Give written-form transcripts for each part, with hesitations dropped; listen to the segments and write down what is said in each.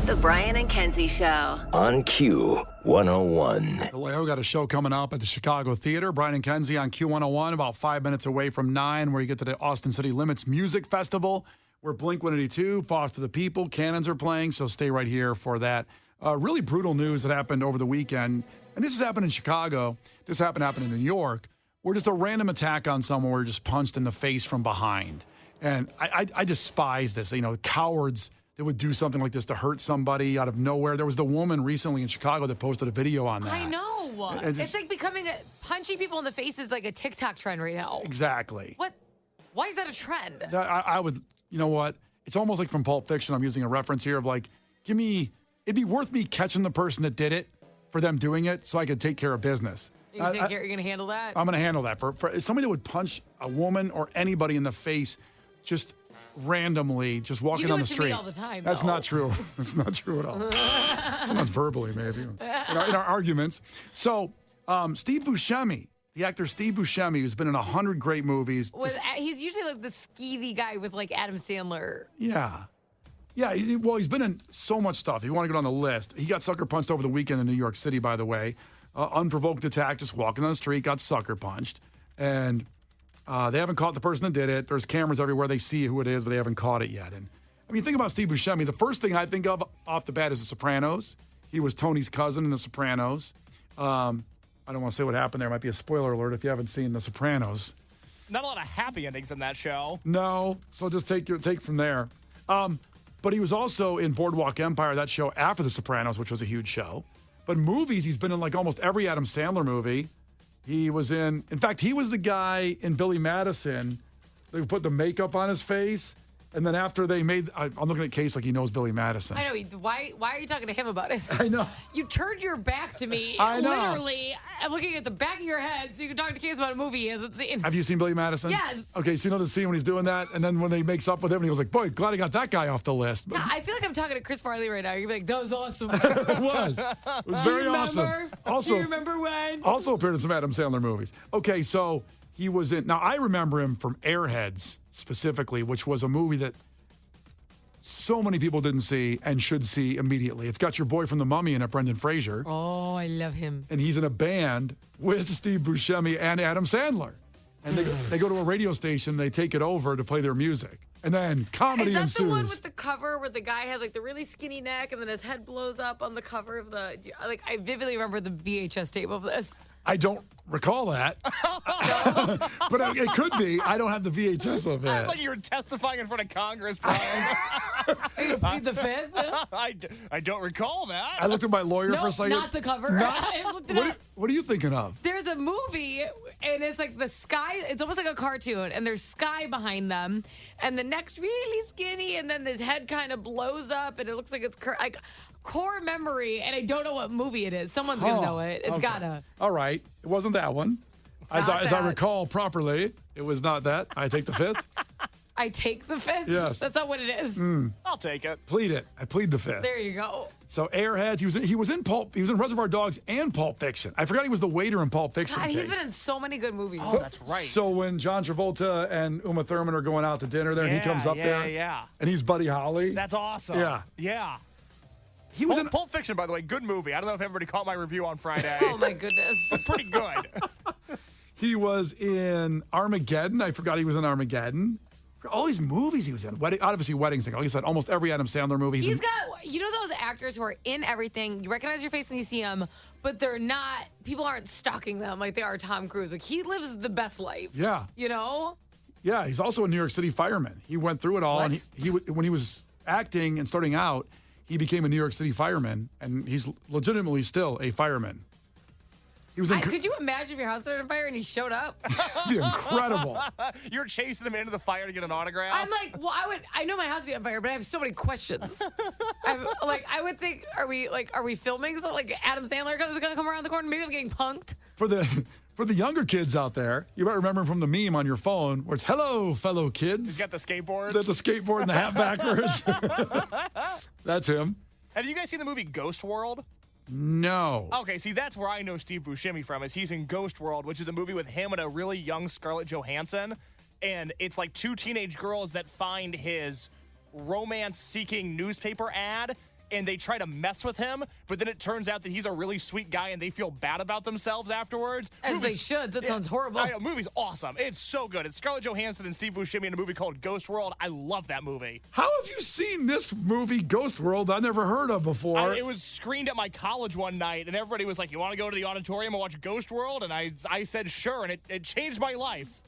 The Brian and Kenzie Show. On Q101. Vallejo got a show coming up at the Chicago Theater. Brian and Kenzie on Q101, about 5 minutes away from 9, where you get to the Austin City Limits Music Festival, where Blink-182, Foster the People, Cannons are playing, so stay right here for that. Really brutal news that happened over the weekend, and this has happened in Chicago. This happened in New York, where just a random attack on someone where just punched in the face from behind. And I despise this, cowards that would do something like this to hurt somebody out of nowhere. There was the woman recently in Chicago that posted a video on that. I know. It's like punching people in the face is like a TikTok trend right now. Exactly. What? Why is that a trend? I would, you know what? It's almost like from Pulp Fiction. I'm using a reference here of like, it'd be worth me catching the person that did it for them doing it so I could take care of business. You're going to handle that? I'm going to handle that. For somebody that would punch a woman or anybody in the face just randomly, just walking on the street. You do it to me all the time, That's though. not true. That's not true at all. Sometimes verbally, maybe, in our arguments. So, Steve Buscemi, the actor Steve Buscemi, who's been in 100 great movies. He's usually like the skeevy guy with like Adam Sandler. Yeah. Yeah, he's been in so much stuff. If you want to get on the list, he got sucker punched over the weekend in New York City, by the way. Unprovoked attack, just walking on the street, got sucker punched. And they haven't caught the person that did it. There's cameras everywhere. They see who it is, but they haven't caught it yet. And I mean, think about Steve Buscemi. The first thing I think of off the bat is The Sopranos. He was Tony's cousin in The Sopranos. I don't want to say what happened there. It might be a spoiler alert if you haven't seen The Sopranos. Not a lot of happy endings in that show. No, so just take from there. But he was also in Boardwalk Empire, that show after The Sopranos, which was a huge show. But movies, he's been in like almost every Adam Sandler movie. He was in fact, he was the guy in Billy Madison. They put the makeup on his face. And then after they made, I'm looking at Case like he knows Billy Madison. I know. Why are you talking to him about it? I know. You turned your back to me. I know. Literally, I'm looking at the back of your head so you can talk to Case about a movie he hasn't seen. Have you seen Billy Madison? Yes. Okay, so you know the scene when he's doing that, and then when they makes up with him, and he was like, boy, glad I got that guy off the list. Yeah, I feel like I'm talking to Chris Farley right now. You're like, that was awesome. It was. It was very awesome. Also, do you remember when? Also appeared in some Adam Sandler movies. Okay, so he was in, now I remember him from Airheads specifically, which was a movie that so many people didn't see and should see immediately. It's got your boy from The Mummy in it, Brendan Fraser. Oh, I love him. And he's in a band with Steve Buscemi and Adam Sandler. And they go to a radio station, they take it over to play their music. And then comedy ensues. Is that the one with the cover where the guy has like the really skinny neck and then his head blows up on the cover of the, like I vividly remember the VHS tape of this. I don't recall that. But it could be. I don't have the VHS of it. It's like you were testifying in front of Congress, Brian. Plead the fifth? I don't recall that. I looked at my lawyer for a second. Not the cover. What are you thinking of? There's a movie, and it's like the sky. It's almost like a cartoon, and there's sky behind them, and the neck's really skinny, and then his head kind of blows up, and it looks like it's like core memory, and I don't know what movie it is. Someone's gonna know it. It's gotta. All right, it wasn't that one. As I recall properly, it was not that. I take the fifth. I take the fifth? Yes. That's not what it is. I'll take it. Plead it. I plead the fifth. There you go. So Airheads, he was in Reservoir Dogs and Pulp Fiction. I forgot he was the waiter in Pulp Fiction. God, he's been in so many good movies. Oh, that's right. So when John Travolta and Uma Thurman are going out to dinner there, and he comes up there, and he's Buddy Holly. That's awesome. Yeah. He was in Pulp Fiction, by the way, good movie. I don't know if everybody caught my review on Friday. Oh my goodness. Pretty good. He was in Armageddon. I forgot he was in Armageddon. All these movies he was in. Obviously, Wedding Singer. Like I said, almost every Adam Sandler movie. He's got, you know those actors who are in everything, you recognize your face when you see them, but they're not, people aren't stalking them like they are Tom Cruise. Like, he lives the best life. Yeah. You know? Yeah, he's also a New York City fireman. He went through it all. What? And he when he was acting and starting out, he became a New York City fireman, and he's legitimately still a fireman. He was could you imagine if your house started on fire and he showed up? That'd be incredible. You're chasing him into the fire to get an autograph? I'm like, well, I know my house would be on fire, but I have so many questions. I would think, are we filming something? Like Adam Sandler is going to come around the corner? Maybe I'm getting punked. For the younger kids out there, you might remember from the meme on your phone where it's, hello, fellow kids. He's got the skateboard. The skateboard and the hat backwards. That's him. Have you guys seen the movie Ghost World? No. Okay, see, that's where I know Steve Buscemi from, is he's in Ghost World, which is a movie with him and a really young Scarlett Johansson. And it's like two teenage girls that find his romance-seeking newspaper ad, and they try to mess with him, but then it turns out that he's a really sweet guy and they feel bad about themselves afterwards. As they should. That sounds horrible. I know, movie's awesome. It's so good. It's Scarlett Johansson and Steve Buscemi in a movie called Ghost World. I love that movie. How have you seen this movie, Ghost World? I never heard of before. It was screened at my college one night, and everybody was like, you want to go to the auditorium and watch Ghost World? And I said, sure, and it changed my life.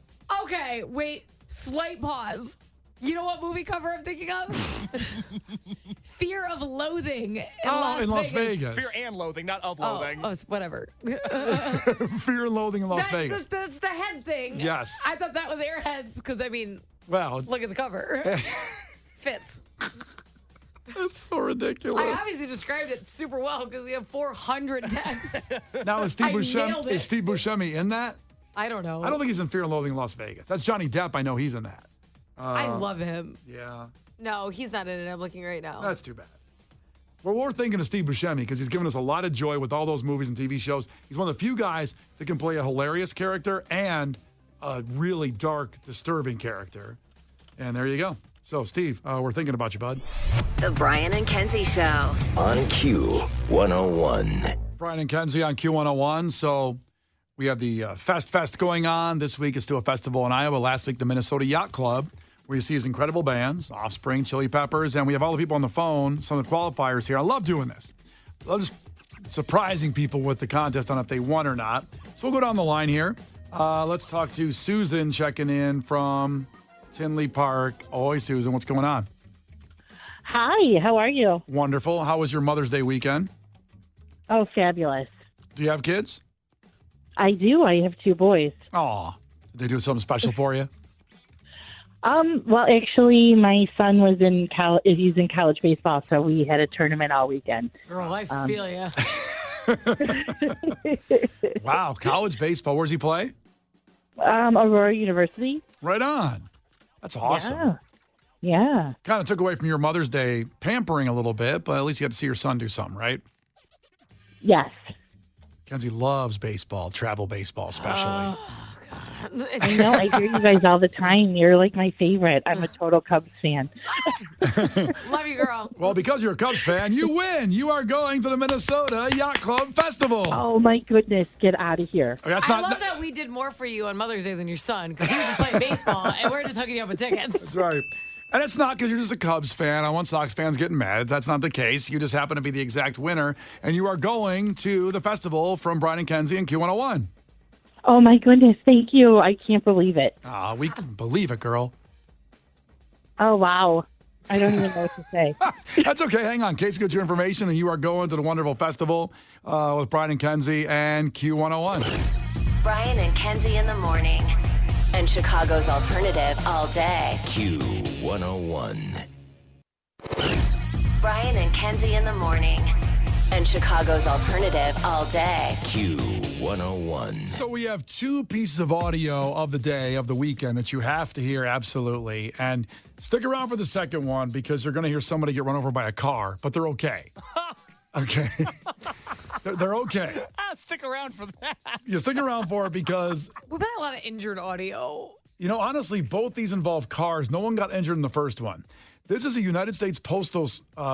Okay, wait. Slight pause. You know what movie cover I'm thinking of? Fear of Loathing in Las Vegas. Fear and Loathing, not of Loathing. Oh, it's whatever. Fear and Loathing in Las Vegas. That's the head thing. Yes. I thought that was Airheads because, Well, look at the cover. Fits. That's so ridiculous. I obviously described it super well because we have 400 texts. Now, is Steve nailed Buscemi in that? I don't know. I don't think he's in Fear and Loathing in Las Vegas. That's Johnny Depp. I know he's in that. I love him. Yeah. No, he's not in it. I'm looking right now. That's too bad. Well, we're thinking of Steve Buscemi because he's given us a lot of joy with all those movies and TV shows. He's one of the few guys that can play a hilarious character and a really dark, disturbing character. And there you go. So, Steve, we're thinking about you, bud. The Brian and Kenzie Show. On Q101. Brian and Kenzie on Q101. So, we have the Fest going on. This week is to a festival in Iowa. Last week, the Minnesota Yacht Club, where you see his incredible bands, Offspring, Chili Peppers, and we have all the people on the phone, some of the qualifiers here. I love doing this. I love just surprising people with the contest on if they won or not. So we'll go down the line here. Let's talk to Susan checking in from Tinley Park. Ahoy, Susan. What's going on? Hi, how are you? Wonderful. How was your Mother's Day weekend? Oh, fabulous. Do you have kids? I do. I have 2 boys. Aw. Did they do something special for you? Well, actually, my son was in he's in college baseball, so we had a tournament all weekend. Girl, I feel ya. Wow, college baseball. Where's he play? Aurora University. Right on. That's awesome. Yeah. Kind of took away from your Mother's Day pampering a little bit, but at least you got to see your son do something, right? Yes. Kenzie loves baseball, travel baseball especially. I know. I hear you guys all the time. You're like my favorite. I'm a total Cubs fan. Love you, girl. Well, because you're a Cubs fan, you win. You are going to the Minnesota Yacht Club Festival. Oh, my goodness. Get out of here. That's I love that we did more for you on Mother's Day than your son because he was just playing baseball and we're just hooking you up with tickets. That's right. And it's not because you're just a Cubs fan. I want Sox fans getting mad. That's not the case. You just happen to be the exact winner, and you are going to the festival from Brian and Kenzie and Q101. Oh, my goodness. Thank you. I can't believe it. We can believe it, girl. Oh, wow. I don't even know what to say. That's okay. Hang on. Kate's got your information, and you are going to the wonderful festival with Brian and Kenzie and Q101. Brian and Kenzie in the morning. And Chicago's alternative all day. Q101. Brian and Kenzie in the morning. And Chicago's alternative all day. Q101. So we have 2 pieces of audio of the day, of the weekend, that you have to hear absolutely. And stick around for the second one because you're going to hear somebody get run over by a car, but they're okay. Okay. They're okay. Stick around for that. You stick around for it because, We've had a lot of injured audio. honestly, both these involve cars. No one got injured in the first one. This is a United States Postal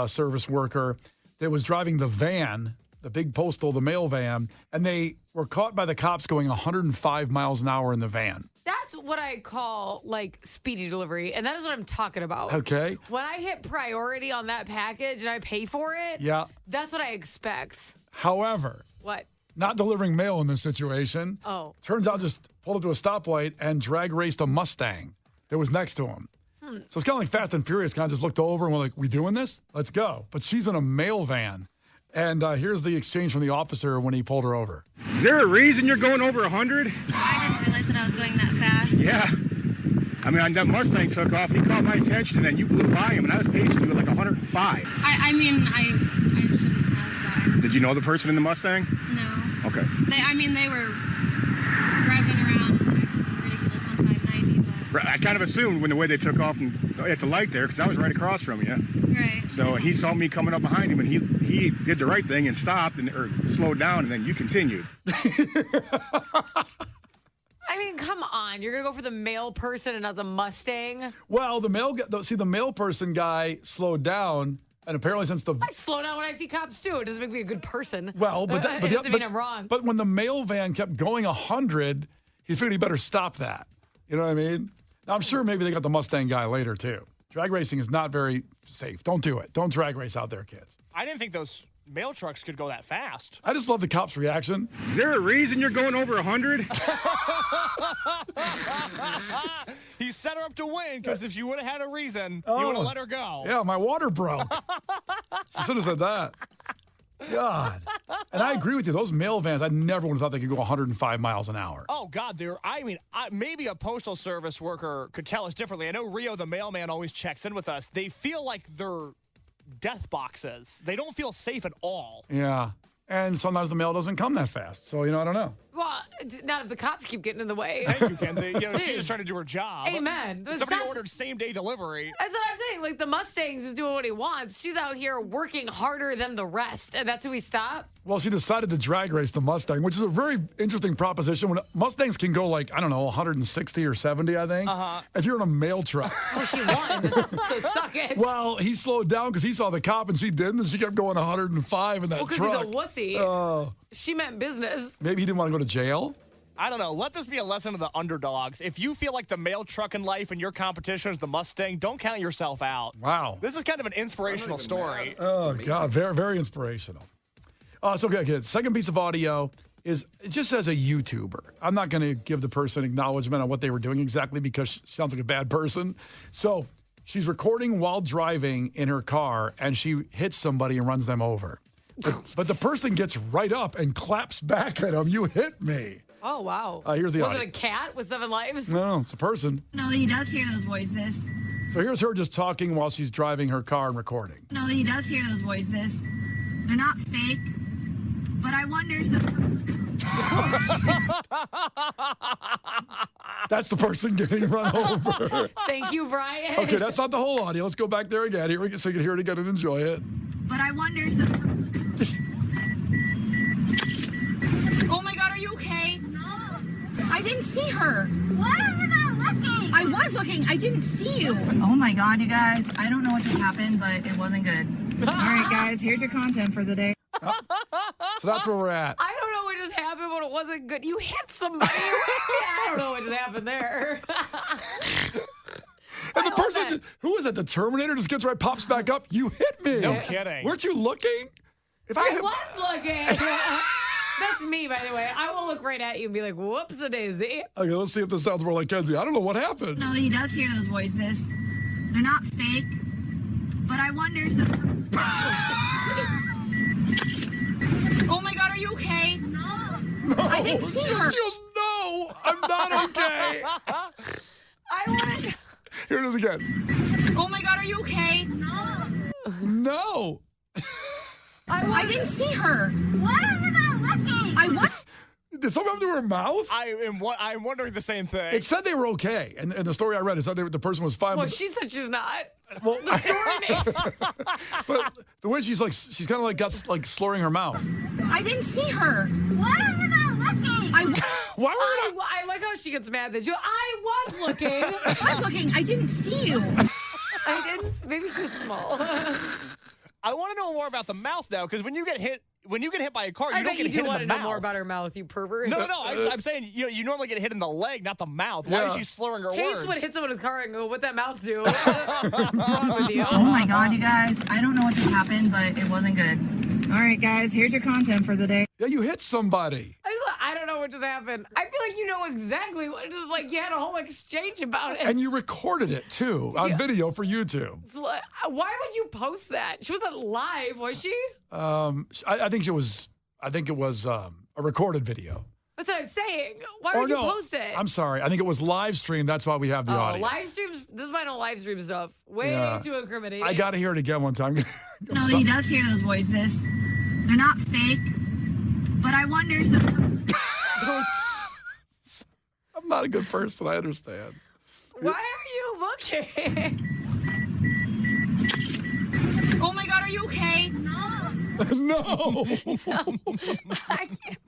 Service worker that was driving the van, the big postal, the mail van, and they were caught by the cops going 105 miles an hour in the van. That's what I call like speedy delivery, and that is what I'm talking about. Okay. When I hit priority on that package and I pay for it, Yeah. that's what I expect. However, What? not delivering mail in this situation. Oh. Turns out just pulled up to a stoplight and drag raced a Mustang that was next to him. So it's kind of like Fast and Furious, kind of just looked over and we're like, we doing this? Let's go. But she's in a mail van. And here's the exchange from the officer when he pulled her over. Is there a reason you're going over 100? I didn't realize that I was going that fast. Yeah. I mean, that Mustang took off. He caught my attention, and then you blew by him, and I was pacing you at like 105. I shouldn't have gone. Did you know the person in the Mustang? No. Okay. They were driving around ridiculous on 590, but... I kind of assumed when the way they took off and at the light there, because I was right across from you. Right. So he saw me coming up behind him, and he did the right thing and stopped or slowed down, and then you continued. I mean, come on. You're going to go for the male person and not the Mustang? Well, the mail person guy slowed down And apparently since the... I slow down when I see cops, too. It doesn't make me a good person. Well, but it doesn't mean I'm wrong. But when the mail van kept going 100, he figured he better stop that. You know what I mean? Now, I'm sure maybe they got the Mustang guy later, too. Drag racing is not very safe. Don't do it. Don't drag race out there, kids. I didn't think those mail trucks could go that fast. I just love the cops' reaction. Is there a reason you're going over 100? He set her up to win because if she would have had a reason, he would have let her go. Yeah, my water broke. She should have said that. God. And I agree with you. Those mail vans, I never would have thought they could go 105 miles an hour. Oh, God. Maybe a postal service worker could tell us differently. I know Rio, the mailman, always checks in with us. They feel like they're death boxes. They don't feel safe at all. Yeah. And sometimes the mail doesn't come that fast. So, I don't know. Well, not if the cops keep getting in the way. Thank you, Kenzie. She's just trying to do her job. Amen. Somebody ordered same-day delivery. That's what I'm saying. Like, the Mustang's is doing what he wants. She's out here working harder than the rest, and that's who we stop? Well, she decided to drag race the Mustang, which is a very interesting proposition. When Mustangs can go 160 or 70, I think. If you're in a mail truck. Well, she won, so suck it. Well, he slowed down because he saw the cop and she didn't, and she kept going 105 in that truck. Because he's a wussy. Oh. She meant business. Maybe he didn't want to go to jail. I don't know. Let this be a lesson to the underdogs. If you feel like the mail truck in life and your competition is the Mustang, don't count yourself out. Wow. This is kind of an inspirational story. Oh, God. Very, very inspirational. So, okay, second piece of audio is it just says a YouTuber. I'm not going to give the person acknowledgement on what they were doing exactly because she sounds like a bad person. So she's recording while driving in her car, and she hits somebody and runs them over. But the person gets right up and claps back at him. You hit me. Oh, wow. Here's the Was audio. it a cat with 7 lives? No, it's a person. Know that he does hear those voices. So here's her just talking while she's driving her car and recording. Know that he does hear those voices. They're not fake, but I wonder if That's the person getting run over. Thank you, Brian. Okay, that's not the whole audio. Let's go back there again. Here we go, so you can hear it again and enjoy it. But I wonder if Oh my God, are you okay? No. I didn't see her. Why are you not looking? I was looking. I didn't see you. Oh my God, you guys. I don't know what just happened, but it wasn't good. All right, guys, here's your content for the day. So that's where we're at. I don't know what just happened, but it wasn't good. You hit somebody. I don't know what just happened there. And the person, who was it? The Terminator just gets right, pops back up. You hit me. No kidding. Weren't you looking? If I was looking. That's me, by the way. I will look right at you and be like, whoops a daisy. Okay, let's see if this sounds more like Kenzie. I don't know what happened. Know that he does hear those voices. They're not fake, but I wonder if Oh my God, are you okay? No. I didn't see her. She goes, no, I'm not okay. I wanted to... Here it is again. Oh my God, are you okay? No. No. I didn't see her. Why are you not looking? I was. Did something happen to her mouth? I'm wondering the same thing. It said they were okay. And the story I read, it said the person was fine. Well, she said she's not. Well, The story makes... But the way she's kind of got slurring her mouth. I didn't see her. Why are you not looking? Why were you not? I like how she gets mad that I was looking. I was looking. I didn't see you. I didn't. Maybe she's small. I want to know more about the mouth now, because when you get hit by a car, you I don't bet get you hit do in the want to know mouth. more about her mouth, you pervert. No. I'm saying you normally get hit in the leg, not the mouth. Why is she slurring her Case words? would hit someone in the car and go, "What that mouth do?" What's wrong with you? Oh my God, you guys. I don't know what just happened, but it wasn't good. All right, guys, here's your content for the day. Yeah, you hit somebody. I don't know what just happened. I feel like you know exactly what. Just like you had a whole exchange about it. And you recorded it too on video for YouTube. It's like, why would you post that? She wasn't live, was she? I think it was a recorded video. That's what I'm saying. Why Or would you no, post it? I'm sorry. I think it was live streamed. That's why we have the audio. Live streams. This is why I don't live stream stuff. Way too incriminating. I got to hear it again one time. Know that he does hear those voices. They're not fake, but I wonder if I'm not a good person. I understand. Why are you looking? Oh my God, are you okay? No. No. I can't.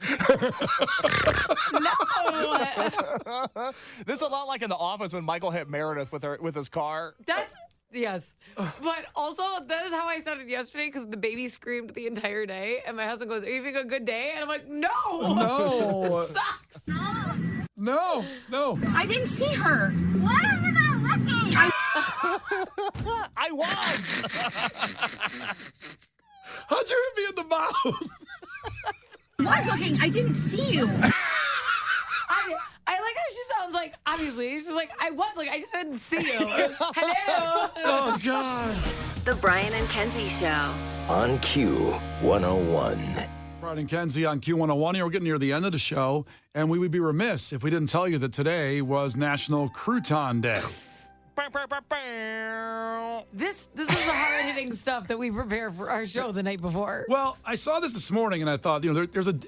No. This is a lot like in The Office when Michael hit Meredith with his car. That's Yes. But also, that is how I sounded yesterday because the baby screamed the entire day. And my husband goes, are you having a good day? And I'm like, no. No. This sucks. No. I didn't see her. Why are you not looking? I was. How'd you hit me in the mouth? I was looking. I didn't see you. I like how she sounds like, obviously, she's like, I was like, I just didn't see you. Hello. Oh, God. The Brian and Kenzie Show. On Q101. Brian and Kenzie on Q101. Here we're getting near the end of the show, and we would be remiss if we didn't tell you that today was National Crouton Day. This is the hard-hitting stuff that we prepare for our show the night before. Well, I saw this morning, and I thought,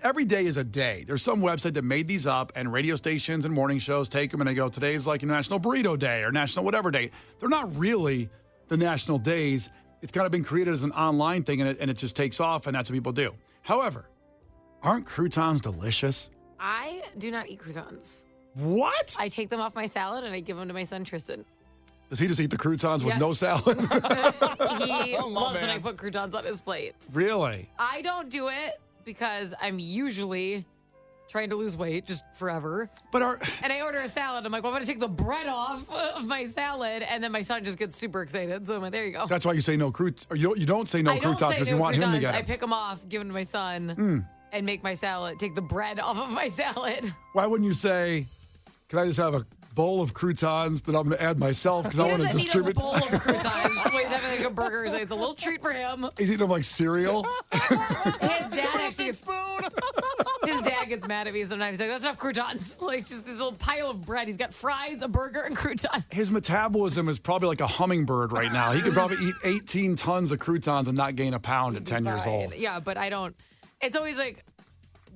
every day is a day. There's some website that made these up, and radio stations and morning shows take them, and they go, today's like National Burrito Day or National whatever day. They're not really the national days. It's kind of been created as an online thing, and it just takes off, and that's what people do. However, aren't croutons delicious? I do not eat croutons. What? I take them off my salad, and I give them to my son, Tristan. Does he just eat the croutons with Yes. no salad? He loves when I man. put croutons on his plate. Really? I don't do it because I'm usually trying to lose weight just forever. But And I order a salad. I'm like, well, I'm going to take the bread off of my salad. And then my son just gets super excited. So I'm like, there you go. that's why you say no croutons. Or you don't say no I don't croutons say because no you want him to croutons. get I them. pick them off, give them to my son, and make my salad. Take the bread off of my salad. Why wouldn't you say, can I just have a bowl of croutons that I'm going to add myself because I He want to doesn't need distribute? a bowl of croutons. So he's having like a burger. So it's a little treat for him. He's eating them like cereal. His dad actually gets Spoon. His dad gets mad at me sometimes. He's like, that's not croutons. Like, just this little pile of bread. He's got fries, a burger, and crouton. His metabolism is probably like a hummingbird right now. He could probably eat 18 tons of croutons and not gain a pound at 10 years old. Yeah, but I don't. It's always like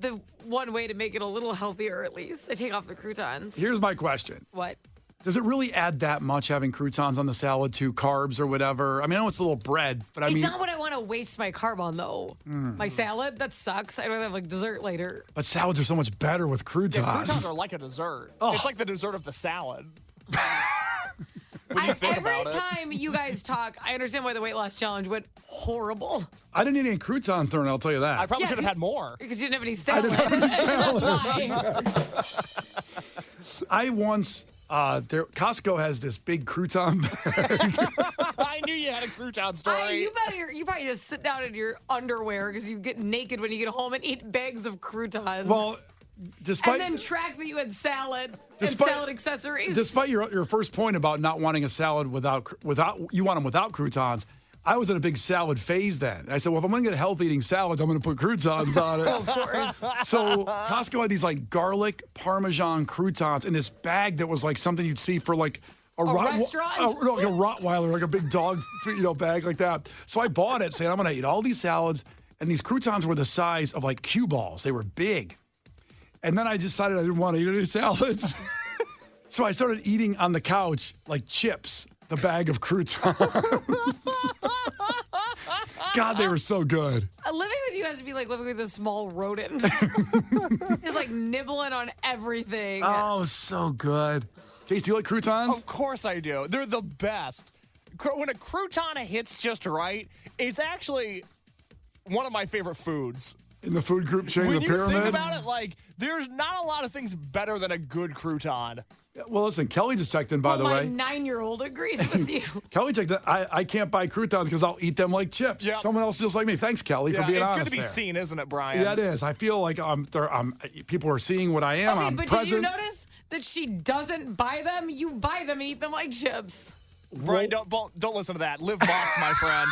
the one way to make it a little healthier, at least. I take off the croutons. Here's my question. What? Does it really add that much having croutons on the salad to carbs or whatever? I mean, I know it's a little bread, but I It's mean, not what I want to waste my carb on, though. My salad, that sucks. I'd rather have like dessert later. but salads are so much better with croutons. Yeah, croutons are like a dessert. Oh. It's like the dessert of the salad. When you think Every about it. time you guys talk, I understand why the weight loss challenge went horrible. I didn't eat any croutons during it, I'll tell you that. I probably Yeah, should have had more. Because you didn't have any I salad. didn't have any That's why. I once, Costco has this big crouton bag. I knew you had a crouton story. You probably just sit down in your underwear because you get naked when you get home and eat bags of croutons. Well, despite and then track that you had salad and Despite- salad accessories. despite your first point about not wanting a salad without you want them without croutons, I was in a big salad phase then. And I said, well, if I'm going to get healthy eating salads, I'm going to put croutons on it. of course. So Costco had these like garlic Parmesan croutons in this bag that was like something you'd see for like a restaurant? like a Rottweiler, like a big dog, bag like that. So I bought it, saying I'm going to eat all these salads, and these croutons were the size of like cue balls. They were big. And then I decided I didn't want to eat any salads. So I started eating on the couch like chips, the bag of croutons. God, they were so good. Living with you has to be like living with a small rodent. It's like nibbling on everything. Oh, so good. Case, do you like croutons? Of course I do. They're the best. When a crouton hits just right, it's actually one of my favorite foods. In the food group chain, When the you pyramid? think about it, like, there's not a lot of things better than a good crouton. Well, listen, Kelly just checked in, by the my way. 9-year-old agrees with you. Kelly checked in. I can't buy croutons because I'll eat them like chips. Yep. Someone else just like me. Thanks, Kelly, for Yeah, being it's honest good to be there. seen, isn't it, Brian? Yeah, it is. I feel like people are seeing what I am. Okay, I'm but present. did you notice that she doesn't buy them? You buy them and eat them like chips. Brian, don't listen to that. Live Moss, my friend.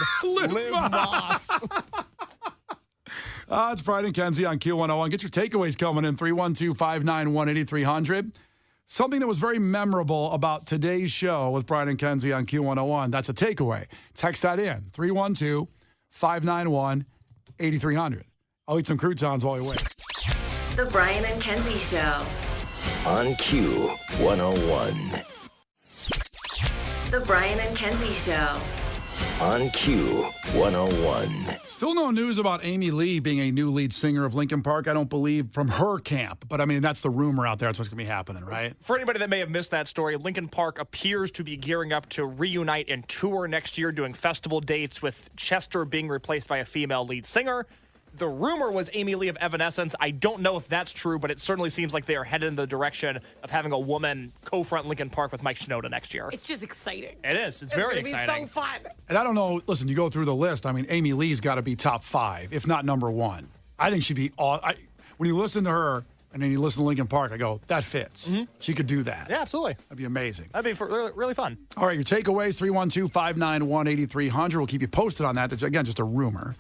Live Moss. It's Brian and Kenzie on Q101. Get your takeaways coming in, 312-591-8300. Something that was very memorable about today's show with Brian and Kenzie on Q101. That's a takeaway. Text that in, 312-591-8300. I'll eat some croutons while we wait. The Brian and Kenzie Show. On Q101. The Brian and Kenzie Show. On Q 101. Still no news about Amy Lee being a new lead singer of Linkin Park, I don't believe, from her camp. But I mean, that's the rumor out there. That's what's going to be happening, right? For anybody that may have missed that story, Linkin Park appears to be gearing up to reunite and tour next year, doing festival dates with Chester being replaced by a female lead singer. The rumor was Amy Lee of Evanescence. I don't know if that's true, but it certainly seems like they are headed in the direction of having a woman co-front Linkin Park with Mike Shinoda next year. It's just exciting. It is. It's very exciting. It's so fun. And I don't know. Listen, you go through the list. I mean, Amy Lee's got to be top 5, if not number 1. I think she'd be all. When you listen to her and then you listen to Linkin Park, I go, that fits. Mm-hmm. She could do that. Yeah, absolutely. That'd be amazing. That'd be really, really fun. All right, your takeaways, 312-591-8300. We'll keep you posted on that. That's, again, just a rumor.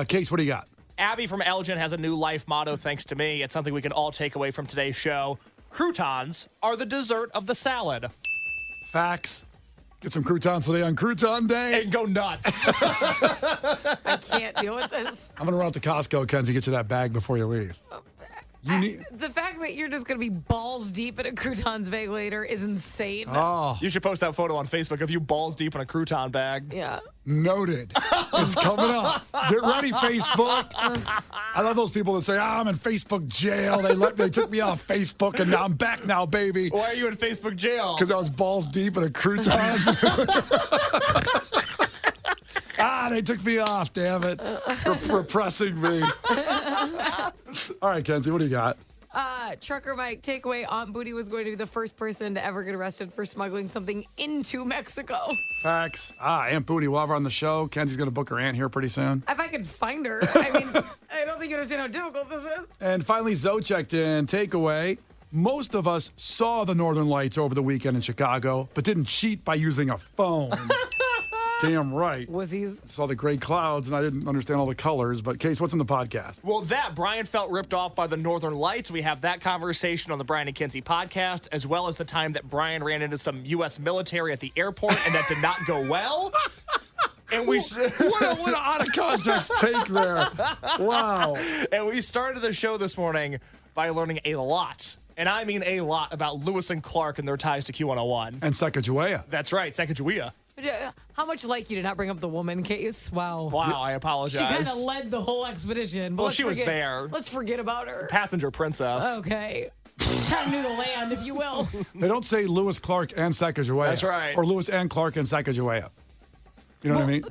Case, what do you got? Abby from Elgin has a new life motto, thanks to me. It's something we can all take away from today's show. Croutons are the dessert of the salad. Facts. Get some croutons today on Crouton Day. And go nuts. I can't deal with this. I'm going to run out to Costco, Kenzie, get you that bag before you leave. The fact that you're just going to be balls deep in a croutons bag later is insane. Oh, You should post that photo on Facebook of you balls deep in a crouton bag. Yeah. noted. It's coming up. Get ready, Facebook. I love those people that say, I'm in Facebook jail. They took me off Facebook, and now I'm back now, baby. Why are you in Facebook jail? Because I was balls deep in a croutons. They took me off, damn it. Repressing me. All right, Kenzie, what do you got? Trucker Mike, takeaway, Aunt Booty was going to be the first person to ever get arrested for smuggling something into Mexico. Facts. Aunt Booty, we'll have her on the show. Kenzie's going to book her aunt here pretty soon. If I could find her. I mean, I don't think you understand how difficult this is. And finally, Zoe checked in. Takeaway. Most of us saw the Northern Lights over the weekend in Chicago, but didn't cheat by using a phone. Damn right. Wussies. Saw the gray clouds, and I didn't understand all the colors. But, Case, what's in the podcast? Well, Brian felt ripped off by the Northern Lights. We have that conversation on the Brian and Kenzie podcast, as well as the time that Brian ran into some U.S. military at the airport, and that did not go well. And we what an out-of-context take there. Wow. And we started the show this morning by learning a lot, and I mean a lot, about Lewis and Clark and their ties to Q101. And Sacagawea. That's right, Sacagawea. How much like you did not bring up the woman case? Wow. Wow, I apologize. She kind of led the whole expedition. But Well, she was there. Let's forget about her. Passenger princess. Okay. Kind of knew the land, if you will. They don't say Lewis, Clark, and Sacagawea. That's right. Or Lewis and Clark and Sacagawea. You know what I mean?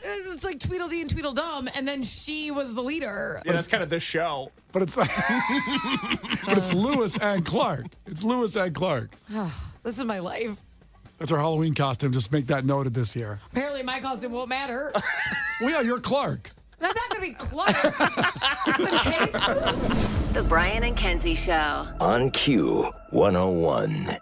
It's like Tweedledee and Tweedledum, and then she was the leader. Yeah, that's kind of this show. But it's but it's Lewis and Clark. It's Lewis and Clark. This is my life. That's our Halloween costume. Just make that noted this year. Apparently, my costume won't matter. Well, yeah, you're Clark. I'm not going to be Clark. In case. The Brian and Kenzie Show. On Q 101.